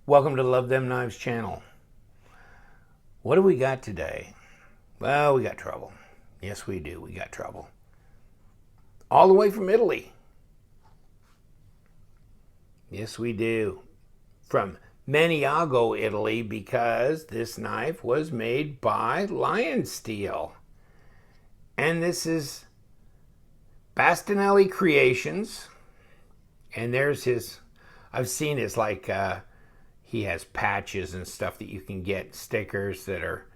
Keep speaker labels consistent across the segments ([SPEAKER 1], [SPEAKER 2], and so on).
[SPEAKER 1] Welcome to Love Them Knives channel. What do we got today? Well, we got trouble. Yes, we do. We got trouble. All the way from Italy. Yes, we do. From Maniago, Italy, because this knife was made by LionSteel. And this is Bastinelli Creations. And there's his, I've seen his he has patches and stuff that you can get, stickers that are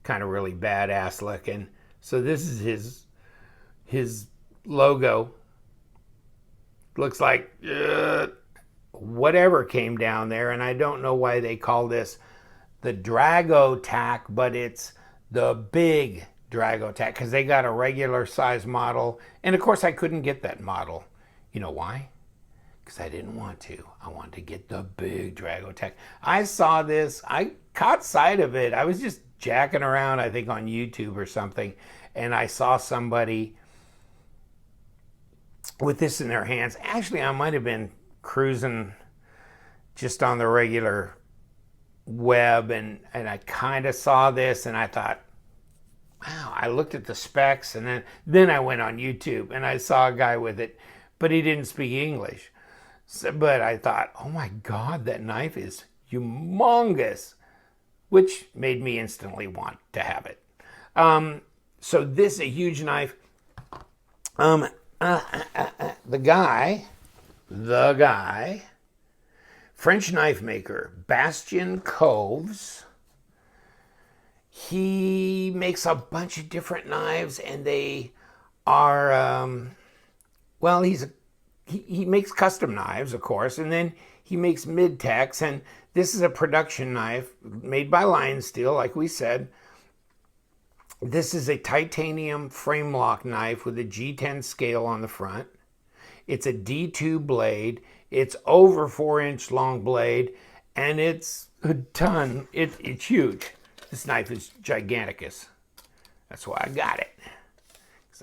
[SPEAKER 1] kind of really badass looking. So this is his logo. Looks like whatever came down there, and I don't know why they call this the Dragotac, but it's the Big Dragotac because they got a regular size model, and of course I couldn't get that model. You know why? Because I didn't want to. I wanted to get the Big Dragotac. I saw this. I caught sight of it. I was just jacking around, I think, on YouTube or something, and I saw somebody with this in their hands. Actually, I might have been cruising just on the regular web, and I kind of saw this, and I thought, wow. I looked at the specs, and then I went on YouTube, and I saw a guy with it, but he didn't speak English. So, but I thought, oh my God, that knife is humongous, which made me instantly want to have it. So this is a huge knife. The guy, French knife maker, Bastien Coves, he makes a bunch of different knives, and they are, well, he makes custom knives, of course, and then he makes mid-techs, and this is a production knife made by LionSteel, like we said. This is a titanium frame lock knife with a G10 scale on the front. It's a D2 blade. It's over 4-inch long blade, and it's a ton. It's huge. This knife is giganticus. That's why I got it.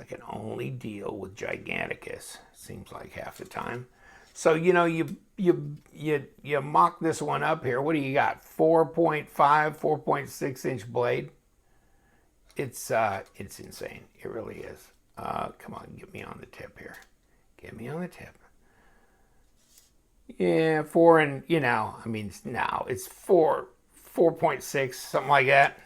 [SPEAKER 1] I can only deal with giganticus, seems like half the time. So, you know, you mock this one up here. What do you got? 4.5, 4.6 inch blade. It's insane. It really is. Come on, get me on the tip here. Get me on the tip. Yeah, 4 and, you know, I mean, now it's 4.6, something like that.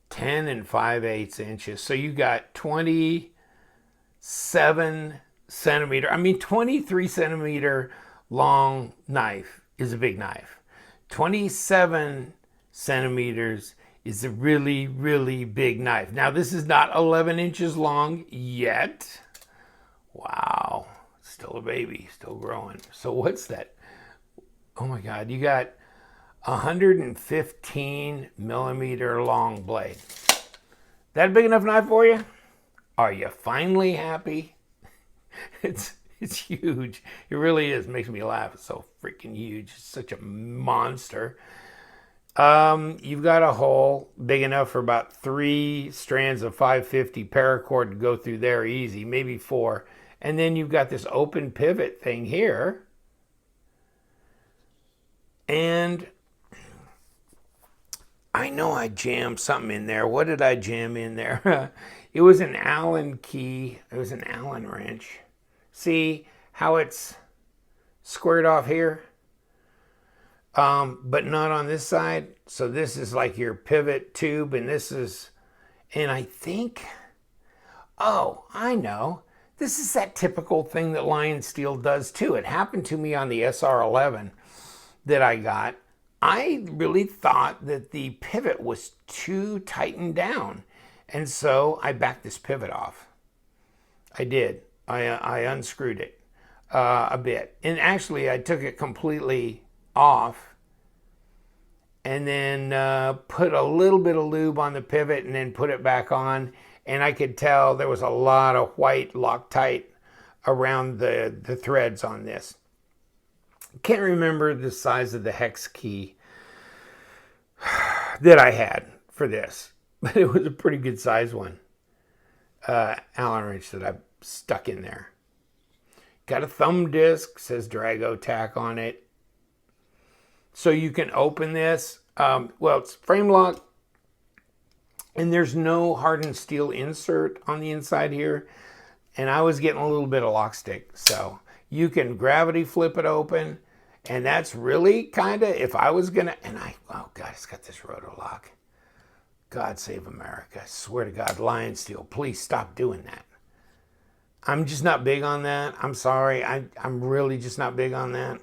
[SPEAKER 1] 10 and 5/8 inches. So you got 27 centimeter, 23 centimeter long knife is a big knife. 27 centimeters is a really, really big knife. Now this is not 11 inches long yet. Wow, still a baby, still growing. So what's that? Oh my God, you got 115 millimeter long blade. That big enough knife for you? Are you finally happy? It's huge. It really is. It makes me laugh. It's so freaking huge. It's such a monster. You've got a hole big enough for about 3 strands of 550 paracord to go through there easy, maybe 4. And then you've got this open pivot thing here. And I know I jammed something in there. What did I jam in there? It was an Allen key. It was an Allen wrench. See how it's squared off here? But not on this side. So this is like your pivot tube, and this is, and I think, oh, I know. This is that typical thing that LionSteel does too. It happened to me on the SR11 that I got. I really thought that the pivot was too tightened down. And so I backed this pivot off. I did. I unscrewed it a bit. And actually I took it completely off and then put a little bit of lube on the pivot and then put it back on. And I could tell there was a lot of white Loctite around the threads on this. Can't remember the size of the hex key that I had for this, but it was a pretty good size one. Allen wrench that I stuck in there. Got a thumb disc, says Dragotac on it. So you can open this. Well, it's frame lock, and there's no hardened steel insert on the inside here. And I was getting a little bit of lock stick. So you can gravity flip it open. And that's really kind of, if I was going to, oh God, it's got this roto lock. God save America. I swear to God, LionSteel, please stop doing that. I'm just not big on that. I'm sorry. I'm really just not big on that.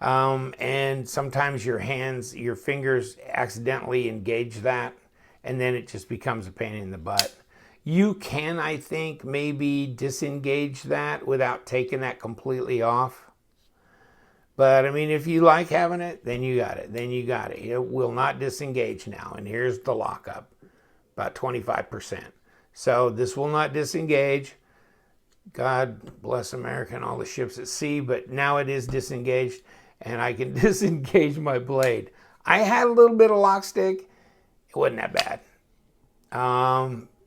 [SPEAKER 1] And sometimes your hands, your fingers accidentally engage that, and then it just becomes a pain in the butt. You can, I think, maybe disengage that without taking that completely off. But, I mean, if you like having it, then you got it. Then you got it. It will not disengage now. And here's the lockup, about 25%. So this will not disengage. God bless America and all the ships at sea. But now it is disengaged, and I can disengage my blade. I had a little bit of lock stick. It wasn't that bad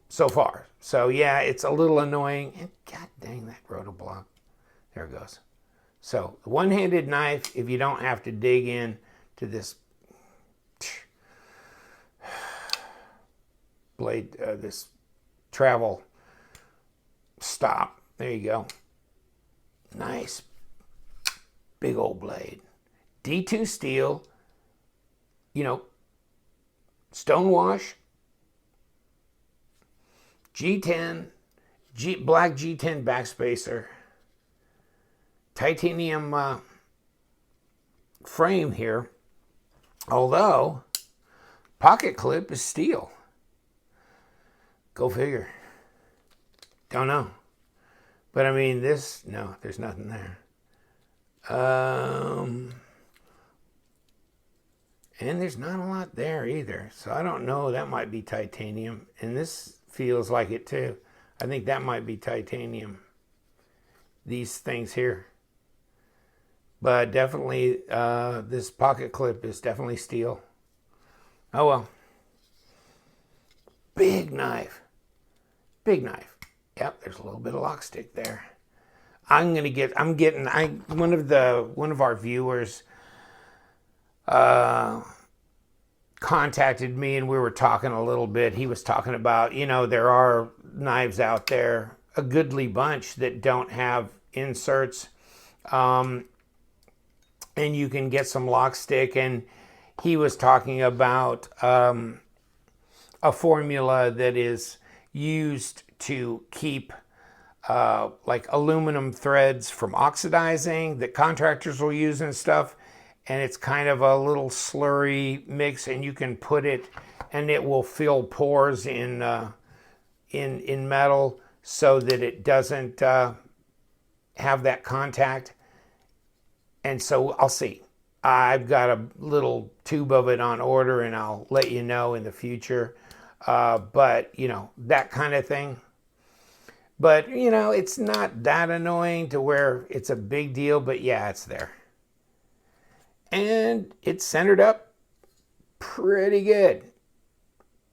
[SPEAKER 1] so far. So, yeah, it's a little annoying. And God dang that roto block. There it goes. So, the one-handed knife, if you don't have to dig in to this blade, this travel stop. There you go. Nice big old blade. D2 steel, stonewash, G10, black G10 backspacer. Titanium frame here, although pocket clip is steel. Go figure. Don't know. But I mean, no, there's nothing there. And there's not a lot there either. So I don't know. That might be titanium. And this feels like it too. I think that might be titanium. These things here. But definitely, this pocket clip is definitely steel. Oh well. Big knife. Big knife. Yep, there's a little bit of lock stick there. One of our viewers contacted me, and we were talking a little bit. He was talking about, there are knives out there, a goodly bunch that don't have inserts. And you can get some lock stick, and he was talking about a formula that is used to keep like aluminum threads from oxidizing that contractors will use and stuff. And it's kind of a little slurry mix, and you can put it, and it will fill pores in metal so that it doesn't have that contact. And so I'll see. I've got a little tube of it on order, and I'll let you know in the future. But, that kind of thing. But, it's not that annoying to where it's a big deal. But, yeah, it's there. And it's centered up pretty good.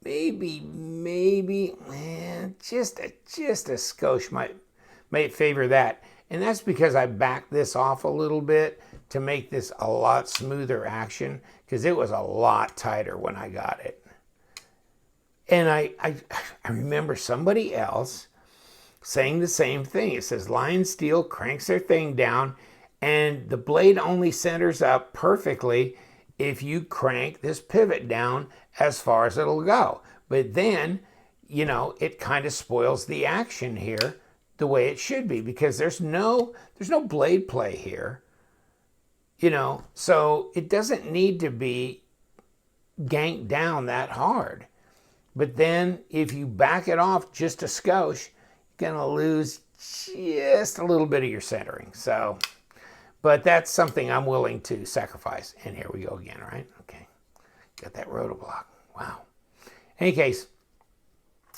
[SPEAKER 1] Maybe, just a skosh might favor that. And that's because I backed this off a little bit to make this a lot smoother action, because it was a lot tighter when I got it. And I remember somebody else saying the same thing. It says LionSteel cranks their thing down, and the blade only centers up perfectly if you crank this pivot down as far as it'll go. But then, it kind of spoils the action here the way it should be, because there's no blade play here, so it doesn't need to be ganked down that hard. But then if you back it off just a skosh, you're going to lose just a little bit of your centering. So, but that's something I'm willing to sacrifice. And here we go again, right? Okay. Got that roto block. Wow. In any case,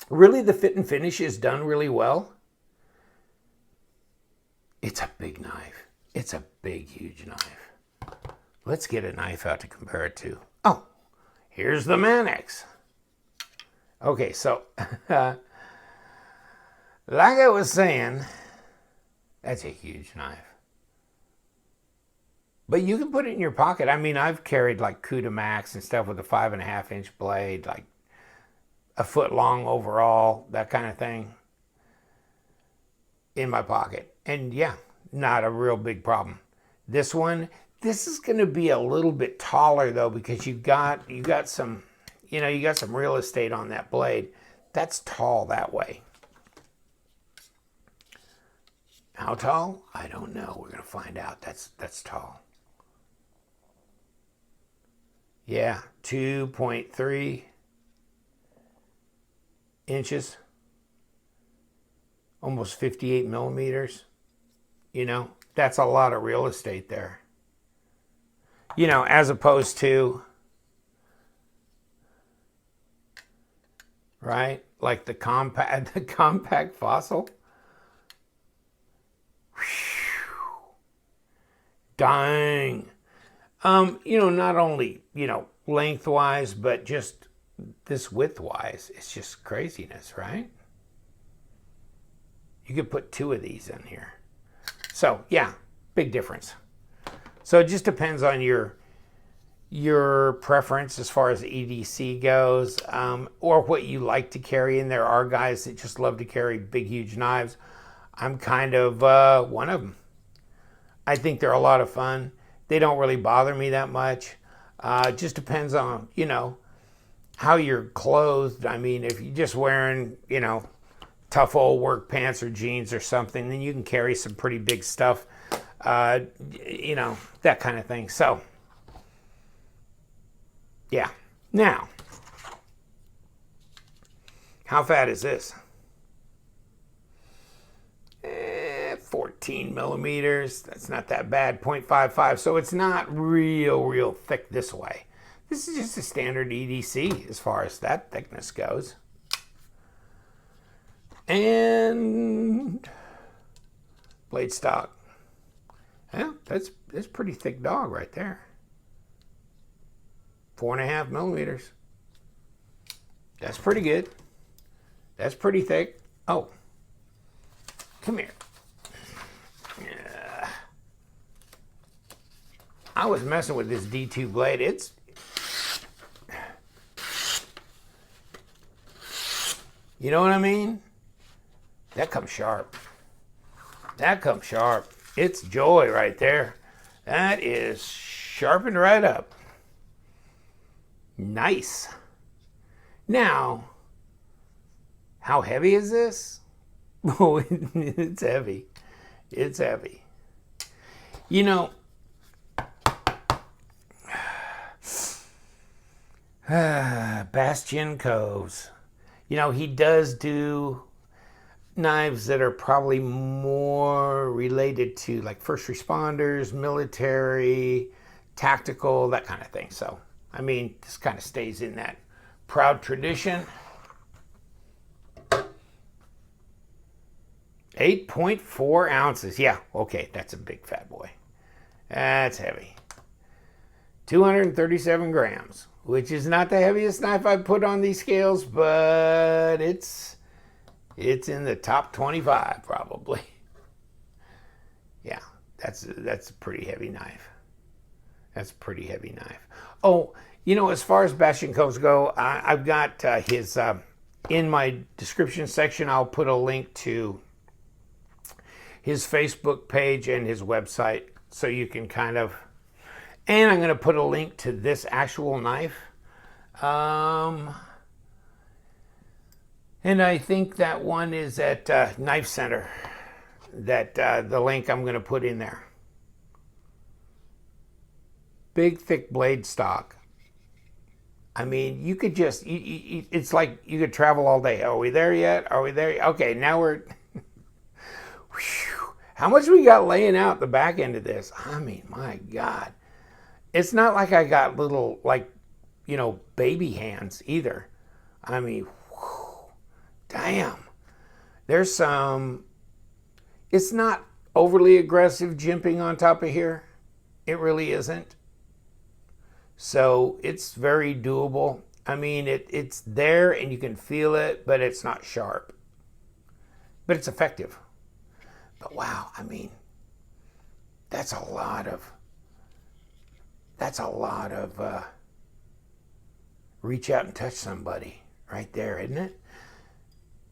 [SPEAKER 1] really the fit and finish is done really well. It's a big knife. It's a big, huge knife. Let's get a knife out to compare it to. Oh, here's the Manex. Okay, so like I was saying, that's a huge knife. But you can put it in your pocket. I mean, I've carried like Cuda Max and stuff with a 5.5-inch blade, like a foot long overall, that kind of thing, in my pocket. And yeah, not a real big problem. This one, this is going to be a little bit taller though, because you got some, you got some real estate on that blade. That's tall that way. How tall? I don't know. We're going to find out. That's tall. Yeah, 2.3 inches. Almost 58 millimeters. That's a lot of real estate there. As opposed to, right? Like the compact fossil. Whew. Dang. Not only, lengthwise, but just this widthwise. It's just craziness, right? You could put 2 of these in here. So, yeah, big difference. So it just depends on your preference as far as EDC goes, or what you like to carry. And there are guys that just love to carry big, huge knives. I'm kind of one of them. I think they're a lot of fun. They don't really bother me that much. It just depends on, how you're clothed. I mean, if you're just wearing, tough old work pants or jeans or something, then you can carry some pretty big stuff, that kind of thing. So, yeah. Now, how fat is this? 14 millimeters. That's not that bad. 0.55. So it's not real thick this way. This is just a standard EDC as far as that thickness goes. And blade stock. Yeah, that's pretty thick dog right there. 4.5 millimeters. That's pretty good. That's pretty thick. Oh, come here. Yeah. I was messing with this D2 blade. You know what I mean? That comes sharp. That comes sharp. It's joy right there. That is sharpened right up. Nice. Now, how heavy is this? Oh, it's heavy. It's heavy. Bastien Coves. He does do knives that are probably more related to like first responders, military, tactical, that kind of thing. So, I mean, this kind of stays in that proud tradition. 8.4 ounces. Yeah, okay, that's a big fat boy. That's heavy. 237 grams, which is not the heaviest knife I've put on these scales, but it's in the top 25 probably. Yeah, that's a pretty heavy knife. That's a pretty heavy knife. Oh, as far as Bastien Coves go, I've got his, in my description section, I'll put a link to his Facebook page and his website, so you can kind of, and I'm going to put a link to this actual knife. And I think that one is at Knife Center, that the link I'm going to put in there. Big, thick blade stock. I mean, you could just, it's like you could travel all day. Are we there yet? Are we there? Okay, now we're, how much we got laying out the back end of this? I mean, my God. It's not like I got little, like, baby hands either. I mean, damn. There's some, it's not overly aggressive jimping on top of here. It really isn't. So it's very doable. I mean, it's there and you can feel it, but it's not sharp. But it's effective. But wow, I mean, that's a lot of That's a lot of reach out and touch somebody right there, isn't it?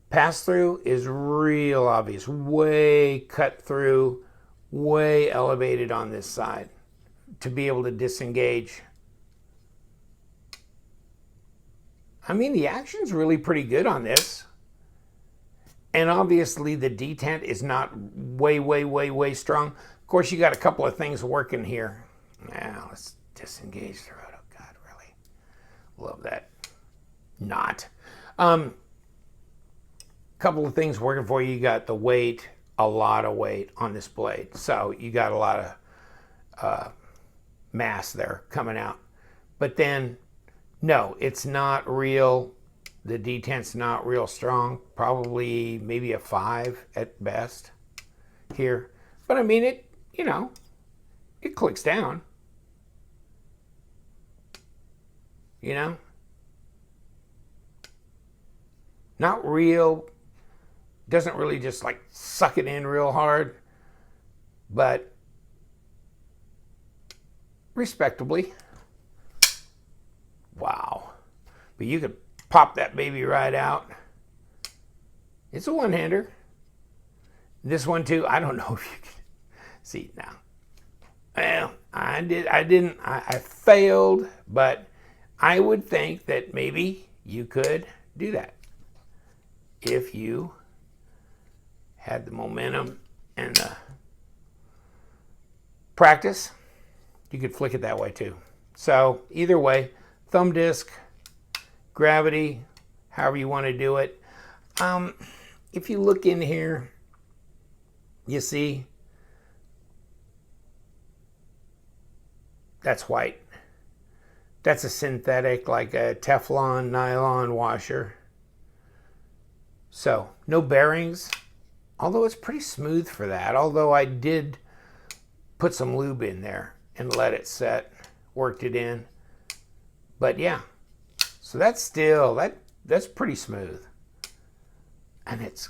[SPEAKER 1] Pass through is real obvious, way cut through, way elevated on this side to be able to disengage. I mean, the action's really pretty good on this. And obviously the detent is not way strong. Of course, you got a couple of things working here. Now, let's disengage the road. Oh, God, really? Love that. Not. Couple of things working for you. You got the weight, a lot of weight on this blade. So you got a lot of mass there coming out. But then, no, it's not real. The detent's not real strong. Probably maybe a 5 at best here. But I mean, it, you know, it clicks down. You know? Not real. Doesn't really just like suck it in real hard, but respectably. Wow. But you could pop that baby right out. It's a one-hander. This one too, I don't know if you can see now. Well, I failed, but I would think that maybe you could do that if you had the momentum and the practice. You could flick it that way too. So either way, thumb disc, gravity, however you want to do it. If you look in here, you see that's white. That's a synthetic, like a Teflon nylon washer. So no bearings. Although it's pretty smooth for that. Although I did put some lube in there and let it set, worked it in. But yeah, so that's still, that's pretty smooth. And it's,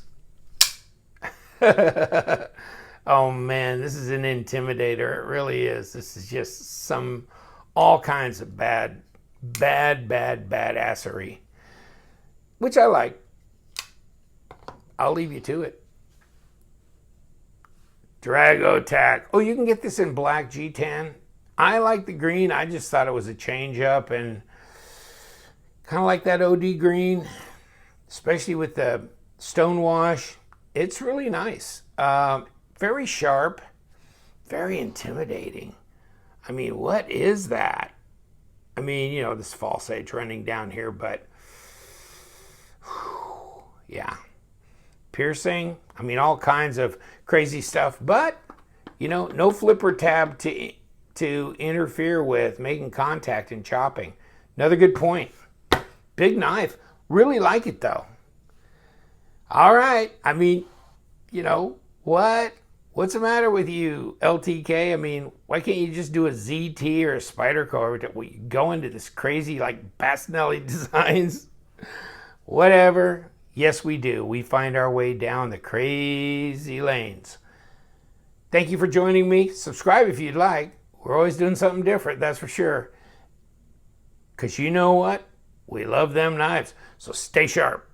[SPEAKER 1] oh man, this is an intimidator. It really is. This is just all kinds of badassery, which I like. I'll leave you to it. Dragotac. Oh, you can get this in black G10. I like the green. I just thought it was a change up and kind of like that OD green, especially with the stone wash. It's really nice. Very sharp, very intimidating. I mean, what is that? I mean, you know, this false edge running down here, but whew, yeah. Piercing, I mean, all kinds of crazy stuff, but you know, no flipper tab to interfere with making contact and chopping. Another good point. Big knife. Really like it though. All right. I mean, you know, what's the matter with you, LTK? I mean, why can't you just do a ZT or a Spyderco every time we go into this crazy like Bastinelli designs? Whatever. Yes, we do. We find our way down the crazy lanes. Thank you for joining me. Subscribe if you'd like. We're always doing something different, that's for sure. Because you know what? We love them knives. So stay sharp.